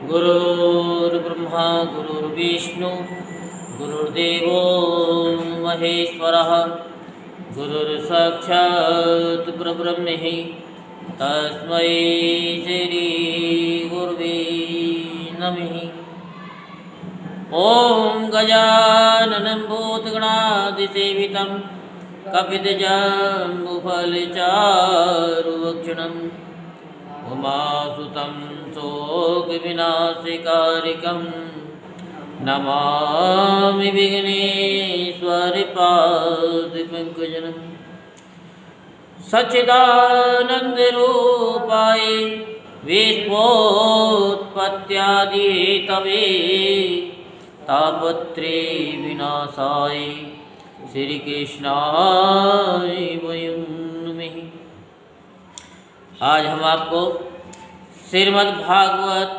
गुरुर्ब्रह्मा गुरुर्विष्णु गुरुर्देवो महेश्वरः गुरुर्साक्षात् परब्रह्म तस्मै श्री गुरुवे नमः। ओम गजाननं भूतगणादिसेवितं कपितजम्बुफलचारुभक्षणं उमासुतं शोकविनाशकारिकं नमामि विघ्नेश्वरपादपङ्कजं। सच्चिदानन्दरूपाय विश्वोत्पत्त्यादिहेतवे तापत्रे विनाशाय श्रीकृष्णाय वयं नमः। आज हम आपको श्रीमद्भागवत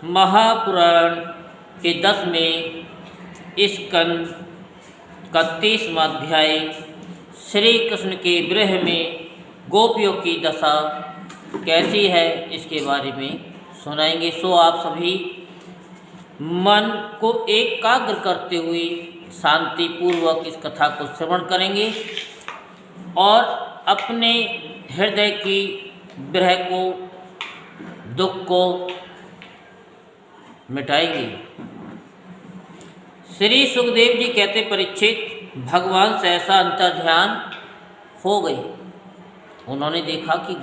महापुराण के 10वें स्कंद 31वां अध्याय श्री कृष्ण के विरह में गोपियों की दशा कैसी है इसके बारे में सुनाएंगे। सो आप सभी मन को एकाग्र करते हुए शांति पूर्वक इस कथा को श्रवण करेंगे और अपने हृदय की विरह को दुख को मिटाएंगे। श्री सुखदेव जी कहते, परीक्षित, भगवान सहसा अंतर्ध्यान हो गए। उन्होंने देखा कि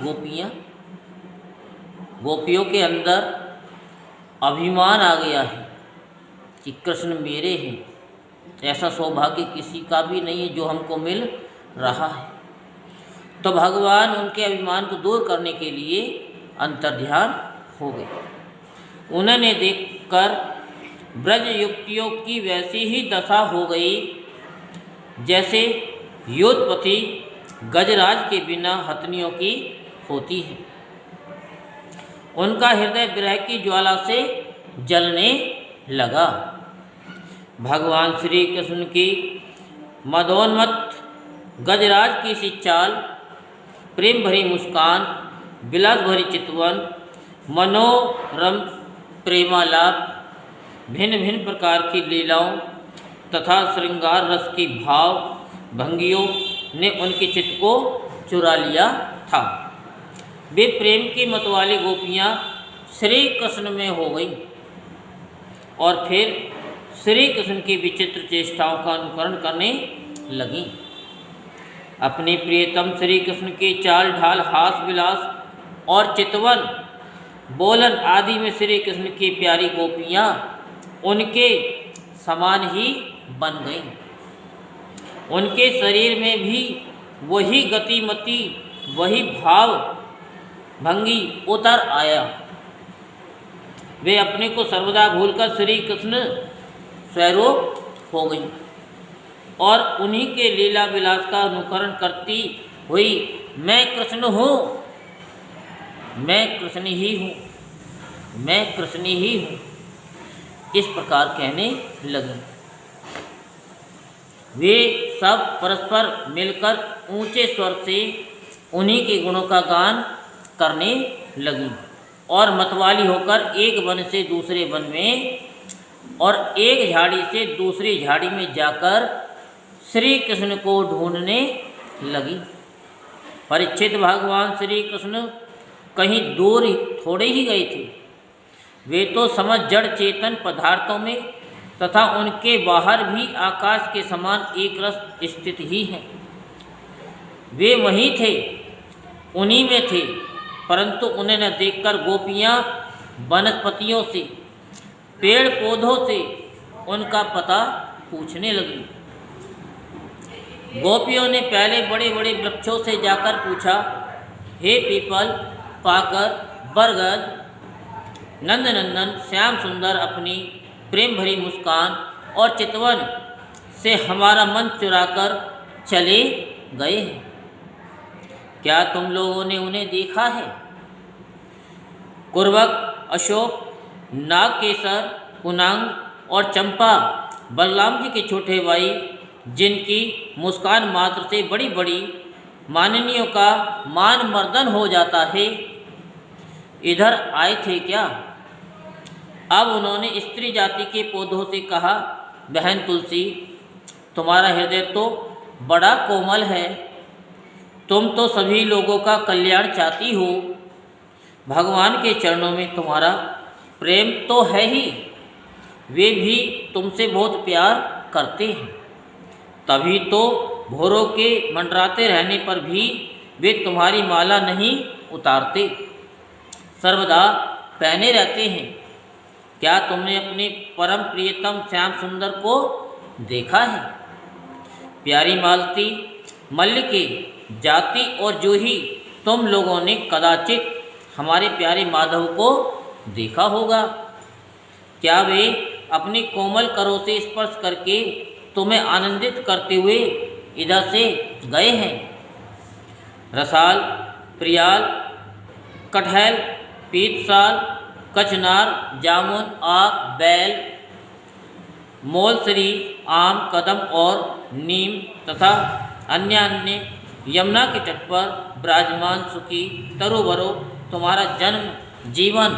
गोपियों के अंदर अभिमान आ गया है कि कृष्ण मेरे हैं। ऐसा सौभाग्य किसी का भी नहीं है जो हमको मिल रहा है। तो भगवान उनके अभिमान को दूर करने के लिए अंतर्ध्यान हो गए। उन्होंने देखकर ब्रज युक्तियों की वैसी ही दशा हो गई जैसे योधपति गजराज के बिना हथनियों की होती है। उनका हृदय विरह की ज्वाला से जलने लगा। भगवान श्री कृष्ण की मदोन्मत्त गजराज की सी चाल, प्रेम भरी मुस्कान, विलास भरी चितवन, मनोरम प्रेमालाप, भिन्न भिन्न प्रकार की लीलाओं तथा श्रृंगार रस की भाव भंगियों ने उनके चित्त को चुरा लिया था। वे प्रेम की मतवाली गोपियाँ श्री कृष्ण में हो गई और फिर श्री कृष्ण की विचित्र चेष्टाओं का अनुकरण करने लगीं। अपने प्रियतम श्री कृष्ण के चाल ढाल, हास विलास और चितवन बोलन आदि में श्री कृष्ण की प्यारी गोपियाँ उनके समान ही बन गईं। उनके शरीर में भी वही गतिमति, वही भाव भंगी उतर आया। वे अपने को सर्वदा भूलकर श्री कृष्ण स्वरूप हो गई और उन्हीं के लीला विलास का अनुकरण करती हुई मैं कृष्ण हूँ, मैं कृष्ण ही हूँ, मैं कृष्ण ही हूँ, इस प्रकार कहने लगी। वे सब परस्पर मिलकर ऊंचे स्वर से उन्हीं के गुणों का गान करने लगी और मतवाली होकर एक वन से दूसरे वन में और एक झाड़ी से दूसरी झाड़ी में जाकर श्री कृष्ण को ढूंढने लगी। परीक्षित, भगवान श्री कृष्ण कहीं दूर थोड़े ही गए थे। वे तो समझ जड़ चेतन पदार्थों में तथा उनके बाहर भी आकाश के समान एक रस स्थित ही हैं। वे वहीं थे, उन्हीं में थे, परंतु उन्हें न देखकर गोपियाँ वनस्पतियों से, पेड़ पौधों से उनका पता पूछने लगी। गोपियों ने पहले बड़े बड़े वृक्षों से जाकर पूछा, हे पीपल, पाकर, बरगद, नंदनंदन, श्याम सुंदर अपनी प्रेम भरी मुस्कान और चितवन से हमारा मन चुराकर चले गए हैं। क्या तुम लोगों ने उन्हें देखा है? कुर्वक, अशोक, नागकेसर, कुनांग और चंपा बलराम जी के छोटे भाई, जिनकी मुस्कान मात्र से बड़ी बड़ी माननियों का मान मर्दन हो जाता है, इधर आए थे क्या? अब उन्होंने स्त्री जाति के पौधों से कहा, बहन तुलसी, तुम्हारा हृदय तो बड़ा कोमल है, तुम तो सभी लोगों का कल्याण चाहती हो, भगवान के चरणों में तुम्हारा प्रेम तो है ही, वे भी तुमसे बहुत प्यार करते हैं, तभी तो भोरों के मंडराते रहने पर भी वे तुम्हारी माला नहीं उतारते, सर्वदा पहने रहते हैं। क्या तुमने अपने परम प्रियतम श्याम सुंदर को देखा है? प्यारी मालती, मल्ल के जाति और जूही, तुम लोगों ने कदाचित हमारे प्यारे माधव को देखा होगा। क्या वे अपनी कोमल करों से स्पर्श करके तुम्हें आनंदित करते हुए इधर से गए हैं? रसाल, प्रियाल, कटहल, पीतसाल, कचनार, जामुन, आक, बैल, मोलसरी, आम, कदम और नीम तथा अन्य यमुना के तट पर विराजमान सुखी तरुवरों, तुम्हारा जन्म जीवन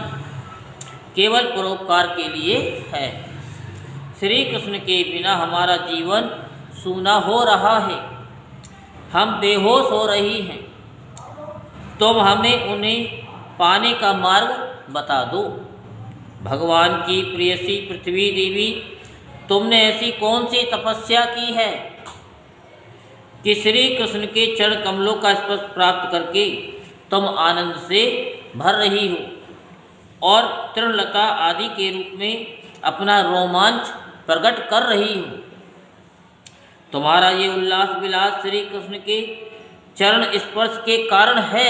केवल परोपकार के लिए है। श्री कृष्ण के बिना हमारा जीवन सूना हो रहा है, हम बेहोश हो रही हैं, तुम हमें उन्हें पाने का मार्ग बता दो। भगवान की प्रेयसी पृथ्वी देवी, तुमने ऐसी कौन सी तपस्या की है कि श्री कृष्ण के चरण कमलों का स्पर्श प्राप्त करके तुम आनंद से भर रही हो और तृणलता आदि के रूप में अपना रोमांच प्रकट कर रही हो? तुम्हारा ये उल्लास विलास श्री कृष्ण के चरण स्पर्श के कारण है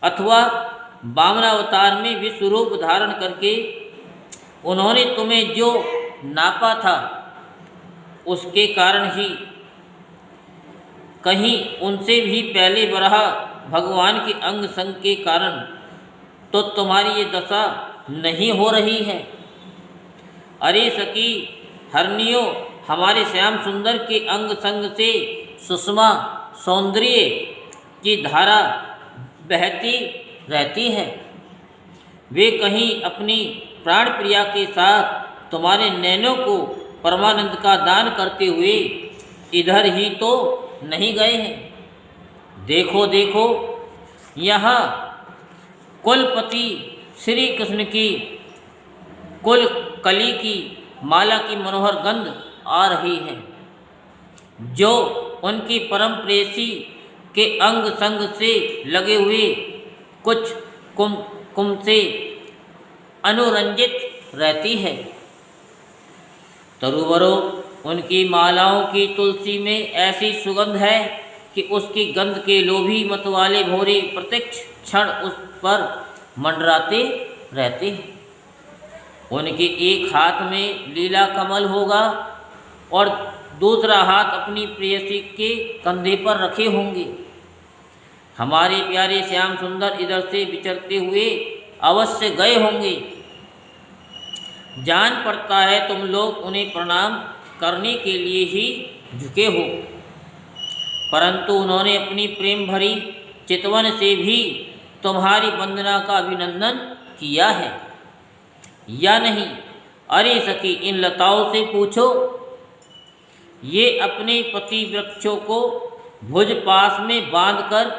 अथवा वामनावतार में विश्वरूप धारण करके उन्होंने तुम्हें जो नापा था उसके कारण ही? कहीं उनसे भी पहले बरहा भगवान के अंग संग के कारण तो तुम्हारी ये दशा नहीं हो रही है? अरे सखी हरनियो, हमारे श्याम सुंदर के अंग संग से सुषमा सौंदर्य की धारा बहती रहती है, वे कहीं अपनी प्राण प्रिया के साथ तुम्हारे नैनों को परमानंद का दान करते हुए इधर ही तो नहीं गए हैं? देखो देखो, यहाँ कुलपति श्री कृष्ण की कुल कली की माला की मनोहर गंध आ रही है, जो उनकी परम प्रेयसी के अंग संग से लगे हुए कुछ कुम से अनुरंजित रहती है। तरुवरों, उनकी मालाओं की तुलसी में ऐसी सुगंध है कि उसकी गंध के लोभी मत वाले भोरे प्रत्यक्ष क्षण उस पर मंडराते रहते हैं। उनके एक हाथ में लीला कमल होगा और दूसरा हाथ अपनी प्रेयसी के कंधे पर रखे होंगे। हमारे प्यारे श्याम सुंदर इधर से विचरते हुए अवश्य गए होंगे। जान पड़ता है तुम लोग उन्हें प्रणाम करने के लिए ही झुके हो, परंतु उन्होंने अपनी प्रेम भरी चितवन से भी तुम्हारी वंदना का अभिनंदन किया है या नहीं? अरे सखी, इन लताओं से पूछो, ये अपने पति वृक्षों को भुज पास में बांधकर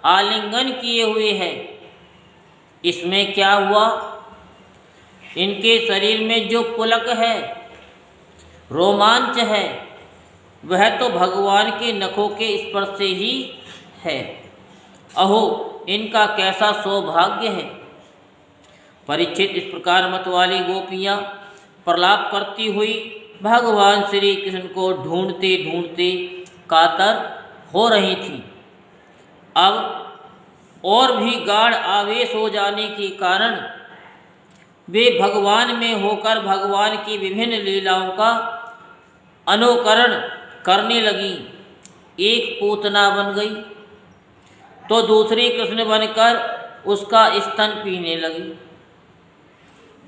आलिंगन किए हुए हैं, इसमें क्या हुआ? इनके शरीर में जो पुलक है, रोमांच है, वह तो भगवान के नखों के स्पर्श से ही है। अहो, इनका कैसा सौभाग्य है। परीक्षित, इस प्रकार मत वाली गोपियाँ प्रलाप करती हुई भगवान श्री कृष्ण को ढूंढते ढूंढते कातर हो रही थीं। अब और भी गाढ़ आवेश हो जाने के कारण वे भगवान में होकर भगवान की विभिन्न लीलाओं का अनुकरण करने लगी। एक पूतना बन गई तो दूसरी कृष्ण बनकर उसका स्तन पीने लगी,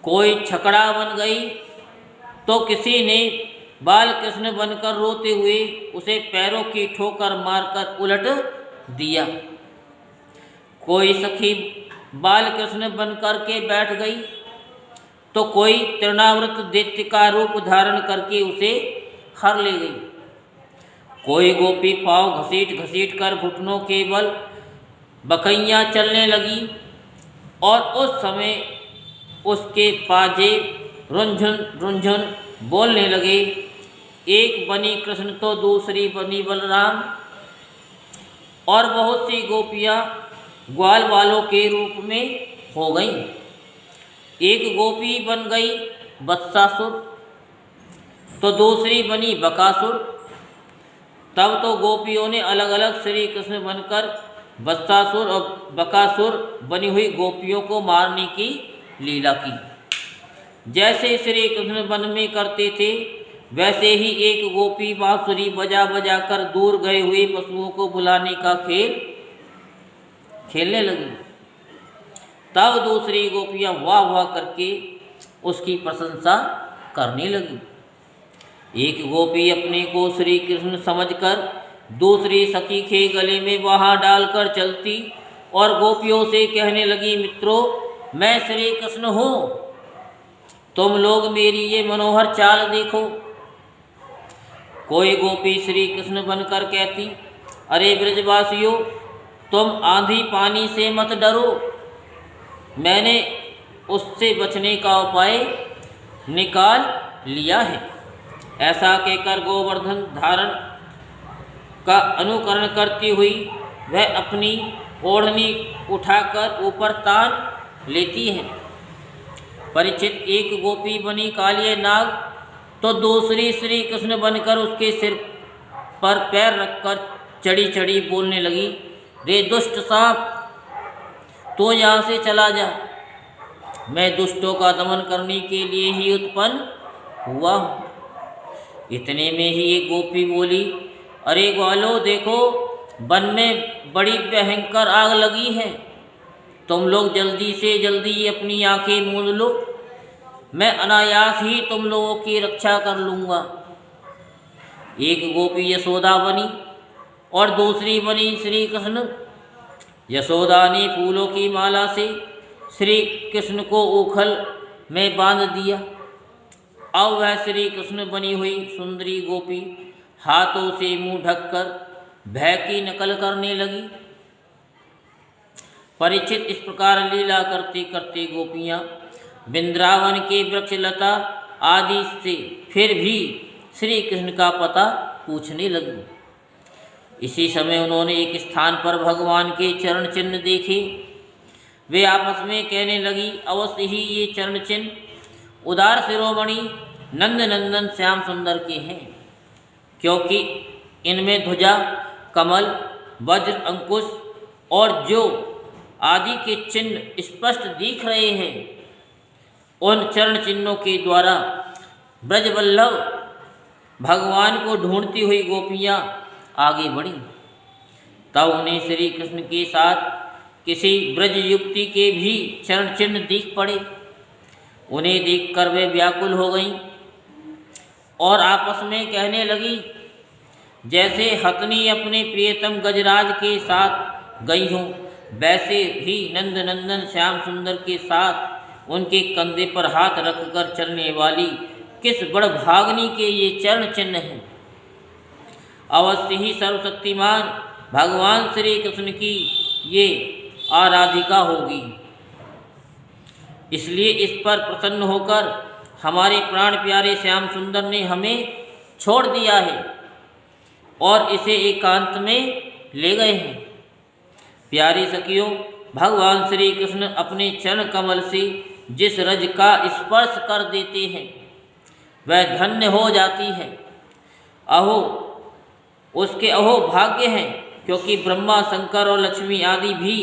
कोई छकड़ा बन गई तो किसी ने बाल कृष्ण बनकर रोते हुए उसे पैरों की ठोकर मारकर उलट दिया, कोई सखी बाल कृष्ण बनकर के बैठ गई तो कोई तृणावृत दैत्य का रूप धारण करके उसे हर ले गई। कोई गोपी पाँव घसीट घसीट कर घुटनों के बल बकैयाँ चलने लगी और उस समय उसके पाजे रुंझुन रुंझुन बोलने लगे। एक बनी कृष्ण तो दूसरी बनी बलराम, और बहुत सी गोपियाँ ग्वाल वालों के रूप में हो गईं। एक गोपी बन गई वत्सासुर, तो दूसरी बनी बकासुर। तब तो गोपियों ने अलग अलग श्री कृष्ण बनकर वत्सासुर और बकासुर बनी हुई गोपियों को मारने की लीला की। जैसे श्री कृष्ण वन में करते थे वैसे ही एक गोपी बांसुरी बजा बजा कर दूर गए हुए पशुओं को बुलाने का खेल खेलने लगी। तब दूसरी गोपियाँ वाह वाह करके उसकी प्रशंसा करने लगी। एक गोपी अपने को श्री कृष्ण समझकर दूसरी सखी के गले में बाँह डालकर चलती और गोपियों से कहने लगी, मित्रों, मैं श्री कृष्ण हूँ, तुम लोग मेरी ये मनोहर चाल देखो। कोई गोपी श्री कृष्ण बनकर कहती, अरे ब्रजवासियों, तुम आंधी पानी से मत डरो, मैंने उससे बचने का उपाय निकाल लिया है। ऐसा कहकर गोवर्धन धारण का अनुकरण करती हुई वह अपनी ओढ़नी उठाकर ऊपर तान लेती है। परीक्षित, एक गोपी बनी कालिया नाग, तो दूसरी श्री कृष्ण बनकर उसके सिर पर पैर रखकर चढ़ी चढ़ी बोलने लगी, रे दुष्ट सांप, तो यहाँ से चला जा, मैं दुष्टों का दमन करने के लिए ही उत्पन्न हुआ हूँ। इतने में ही एक गोपी बोली, अरे ग्वालों, देखो, वन में बड़ी भयंकर आग लगी है, तुम लोग जल्दी से जल्दी अपनी आंखें मूंद लो, मैं अनायास ही तुम लोगों की रक्षा कर लूँगा। एक गोपी यशोदा बनी और दूसरी बनी श्री कृष्ण। यशोदा ने फूलों की माला से श्री कृष्ण को उखल में बांध दिया। अब वह श्री कृष्ण बनी हुई सुंदरी गोपी हाथों से मुंह ढककर भय की नकल करने लगी। परीक्षित, इस प्रकार लीला करते करते गोपियाँ वृंदावन के वृक्ष लता आदि से फिर भी श्री कृष्ण का पता पूछने लगी। इसी समय उन्होंने एक स्थान पर भगवान के चरण चिन्ह देखे। वे आपस में कहने लगी, अवश्य ही ये चरण चिन्ह उदार शिरोमणि नंद नंदन श्याम सुंदर के हैं, क्योंकि इनमें ध्वजा, कमल, वज्र, अंकुश और जो आदि के चिन्ह स्पष्ट दिख रहे हैं। उन चरण चिन्हों के द्वारा ब्रजवल्लभ भगवान को ढूंढती हुई गोपियाँ आगे बढ़ी। तब उन्हें श्री कृष्ण के साथ किसी ब्रज युक्ति के भी चरण चिन्ह दिख पड़े। उन्हें देखकर वे व्याकुल हो गईं और आपस में कहने लगी, जैसे हथनी अपने प्रियतम गजराज के साथ गई हूँ, वैसे ही नंद नंदन श्याम सुंदर के साथ उनके कंधे पर हाथ रखकर चलने वाली किस बड़ भागनी के ये चरण चिन्ह हैं। अवश्य ही सर्वशक्तिमान भगवान श्री कृष्ण की ये आराधिका होगी। इसलिए इस पर प्रसन्न होकर हमारे प्राण प्यारे श्याम सुंदर ने हमें छोड़ दिया है और इसे एकांत में ले गए हैं। प्यारी सखियों, भगवान श्री कृष्ण अपने चरण कमल से जिस रज का स्पर्श कर देते हैं वह धन्य हो जाती है। अहो, उसके अहो भाग्य हैं, क्योंकि ब्रह्मा, शंकर और लक्ष्मी आदि भी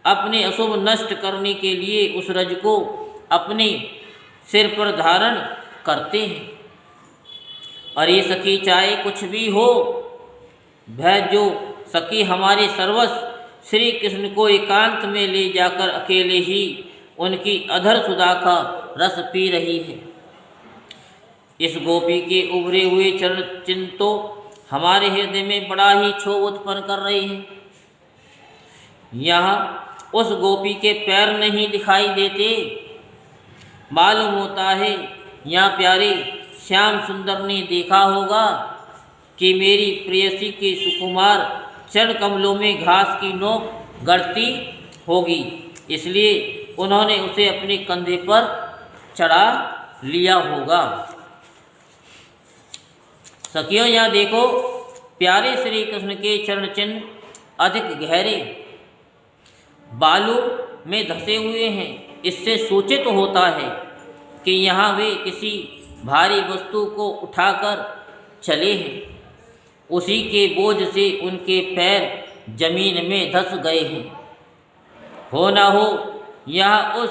अपने अशुभ नष्ट करने के लिए उस रज को अपने सिर पर धारण करते हैं। अरे सखी, चाहे कुछ भी हो, वह जो सखी हमारे सर्वस्व श्री कृष्ण को एकांत में ले जाकर अकेले ही उनकी अधर सुधा का रस पी रही है। इस गोपी के उभरे हुए चरण चिन्ह तो हमारे हृदय में बड़ा ही क्षोभ उत्पन्न कर रहे हैं। यहाँ उस गोपी के पैर नहीं दिखाई देते, मालूम होता है यहाँ प्यारे श्याम सुंदर ने देखा होगा कि मेरी प्रेयसी के सुकुमार चरण कमलों में घास की नोक गड़ती होगी, इसलिए उन्होंने उसे अपने कंधे पर चढ़ा लिया होगा। सखियों यहाँ देखो, प्यारे श्री कृष्ण के चरण चिन्ह अधिक गहरे बालू में धसे हुए हैं। इससे सूचित होता है कि यहाँ वे किसी भारी वस्तु को उठाकर चले हैं। उसी के बोझ से उनके पैर जमीन में धस गए हैं। हो ना हो यह उस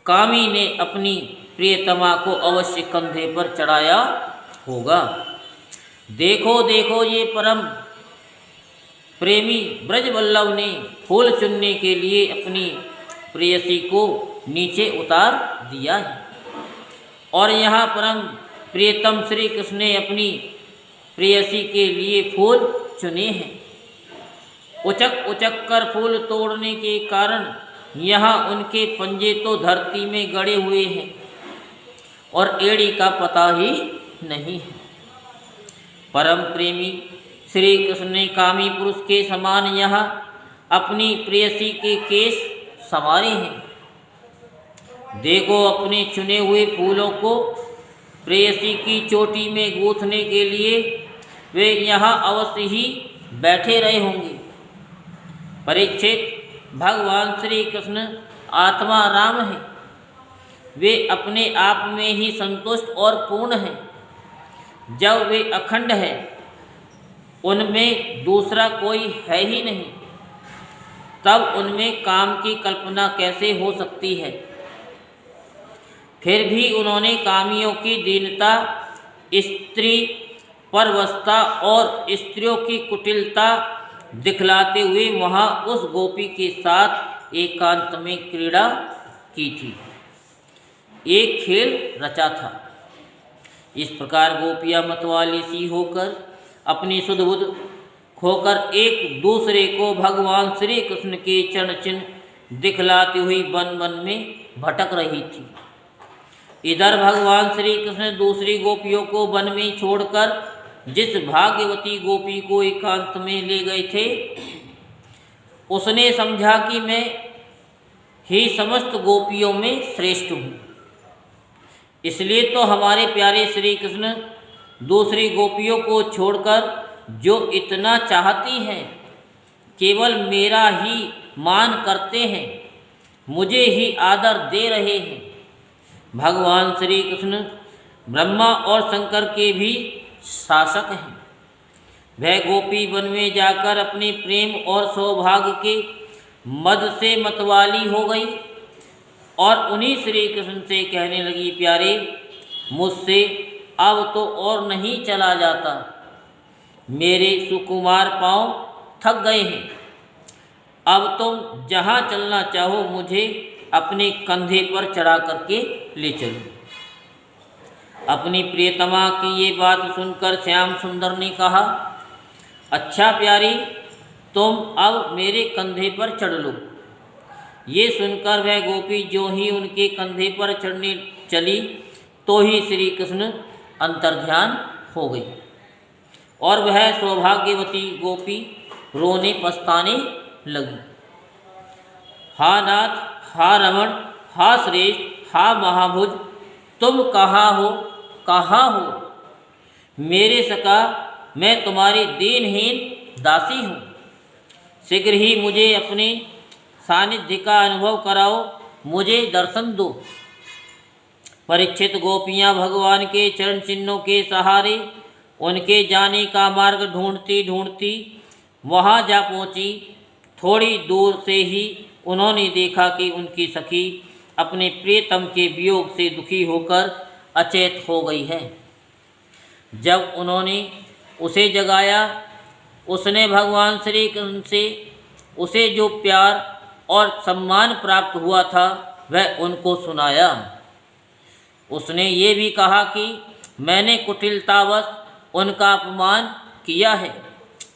कामी ने अपनी प्रियतमा को अवश्य कंधे पर चढ़ाया होगा। देखो देखो, ये परम प्रेमी ब्रजवल्लभ ने फूल चुनने के लिए अपनी प्रेयसी को नीचे उतार दिया है और यहाँ परम प्रियतम श्री कृष्ण ने अपनी प्रेयसी के लिए फूल चुने हैं। उचक उचक कर फूल तोड़ने के कारण यहाँ उनके पंजे तो धरती में गड़े हुए हैं और एड़ी का पता ही नहीं है। परम प्रेमी श्री कृष्ण ने कामी पुरुष के समान यहाँ अपनी प्रेयसी के केश संवारे हैं। देखो, अपने चुने हुए फूलों को प्रेयसी की चोटी में गूंथने के लिए वे यहाँ अवश्य ही बैठे रहे होंगे। परीक्षित, भगवान श्री कृष्ण आत्मा राम है। वे अपने आप में ही संतुष्ट और पूर्ण हैं। जब वे अखंड है, उनमें दूसरा कोई है ही नहीं, तब उनमें काम की कल्पना कैसे हो सकती है। फिर भी उन्होंने कामियों की दीनता, स्त्री परवशता और स्त्रियों की कुटिलता दिखलाते हुए वहाँ उस गोपी के साथ एकांत में क्रीड़ा की थी, एक खेल रचा था। इस प्रकार गोपियाँ मतवाली सी होकर अपनी सुध बुध खोकर एक दूसरे को भगवान श्री कृष्ण के चरण चिन्ह दिखलाती हुई वन वन में भटक रही थी। इधर भगवान श्री कृष्ण दूसरी गोपियों को वन में छोड़कर जिस भाग्यवती गोपी को एकांत में ले गए थे, उसने समझा कि मैं ही समस्त गोपियों में श्रेष्ठ हूँ। इसलिए तो हमारे प्यारे श्री कृष्ण दूसरी गोपियों को छोड़कर जो इतना चाहती हैं, केवल मेरा ही मान करते हैं, मुझे ही आदर दे रहे हैं। भगवान श्री कृष्ण ब्रह्मा और शंकर के भी शासक हैं। वह गोपी वन में जाकर अपने प्रेम और सौभाग्य के मद से मतवाली हो गई और उन्हीं श्री कृष्ण से कहने लगी, प्यारे, मुझसे अब तो और नहीं चला जाता। मेरे सुकुमार पाँव थक गए हैं। अब तुम जहाँ चलना चाहो मुझे अपने कंधे पर चढ़ा करके ले चलो। अपनी प्रियतमा की ये बात सुनकर श्याम सुंदर ने कहा, अच्छा प्यारी, तुम अब मेरे कंधे पर चढ़ लो। ये सुनकर वह गोपी जो ही उनके कंधे पर चढ़ने चली तो ही श्री कृष्ण अंतर्ध्यान हो गई और वह सौभाग्यवती गोपी रोने पछताने लगी। हा नाथ, हा रमण, हा श्रेष्ठ, हा महाभुज, तुम कहाँ हो, कहाँ हो? मेरे सखा, मैं तुम्हारी दीनहीन दासी हूँ। शीघ्र ही मुझे अपने सानिध्य का अनुभव कराओ, मुझे दर्शन दो। परीक्षित, गोपियाँ भगवान के चरण चिन्हों के सहारे उनके जाने का मार्ग ढूंढती ढूंढती वहाँ जा पहुँची। थोड़ी दूर से ही उन्होंने देखा कि उनकी सखी अपने प्रियतम के वियोग से दुखी होकर अचेत हो गई है। जब उन्होंने उसे जगाया, उसने भगवान श्री कृष्ण से उसे जो प्यार और सम्मान प्राप्त हुआ था वह उनको सुनाया। उसने ये भी कहा कि मैंने कुटिलतावश उनका अपमान किया है,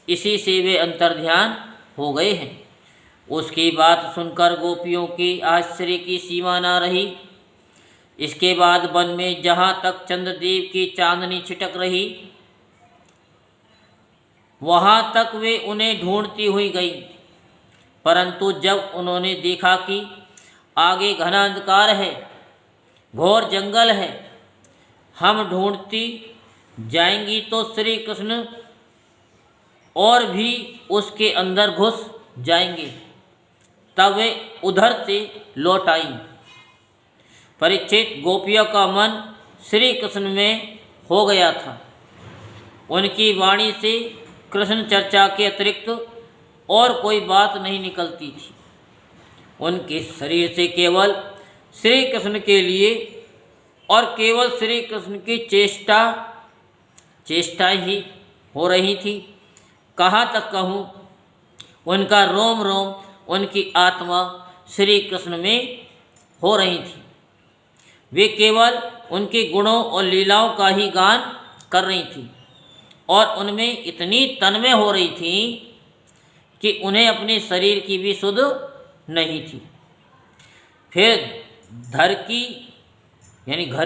इसी से वे अंतर्ध्यान हो गए हैं। उसकी बात सुनकर गोपियों के आश्चर्य की सीमा न रही। इसके बाद वन में जहाँ तक चंद्रदेव की चांदनी छिटक रही, वहाँ तक वे उन्हें ढूंढती हुई गई। परंतु जब उन्होंने देखा कि आगे घना अंधकार है, घोर जंगल है, हम ढूंढती जाएंगी तो श्री कृष्ण और भी उसके अंदर घुस जाएंगे, तब वे उधर से लौट आईं। परीक्षित, गोपियों का मन श्री कृष्ण में हो गया था। उनकी वाणी से कृष्ण चर्चा के अतिरिक्त और कोई बात नहीं निकलती थी। उनके शरीर से केवल श्री कृष्ण के लिए और केवल श्री कृष्ण की चेष्टा ही हो रही थी। कहाँ तक कहूँ, उनका रोम रोम, उनकी आत्मा श्री कृष्ण में हो रही थी। वे केवल उनके गुणों और लीलाओं का ही गान कर रही थी और उनमें इतनी तन्मय हो रही थी कि उन्हें अपने शरीर की भी सुध नहीं थी। फिर घर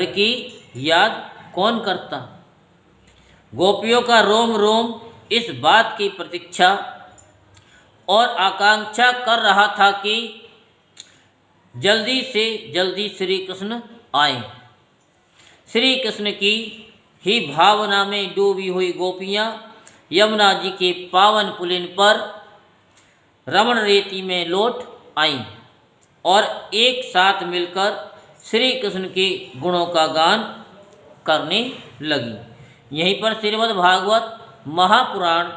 की याद कौन करता। गोपियों का रोम रोम इस बात की प्रतीक्षा और आकांक्षा कर रहा था कि जल्दी से जल्दी श्री कृष्ण आए। श्री कृष्ण की ही भावना में डूबी हुई गोपियाँ यमुना जी के पावन पुलिन पर रमण रेती में लौट आईं और एक साथ मिलकर श्री कृष्ण के गुणों का गान करने लगी। यहीं पर श्रीमद् भागवत महापुराण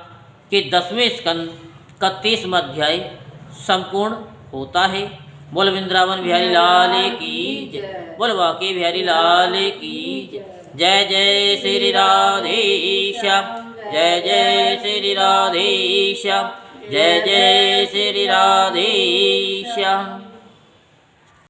के 10वें स्कंद का 30वां अध्याय संपूर्ण होता है। बोल वृंदावन बिहारी लाल की जय, बोल बांके बिहारी लाल की जय। जय जय श्री राधेश्याम, जय जय श्री राधेश्याम, जय जय श्री राधेश्याम।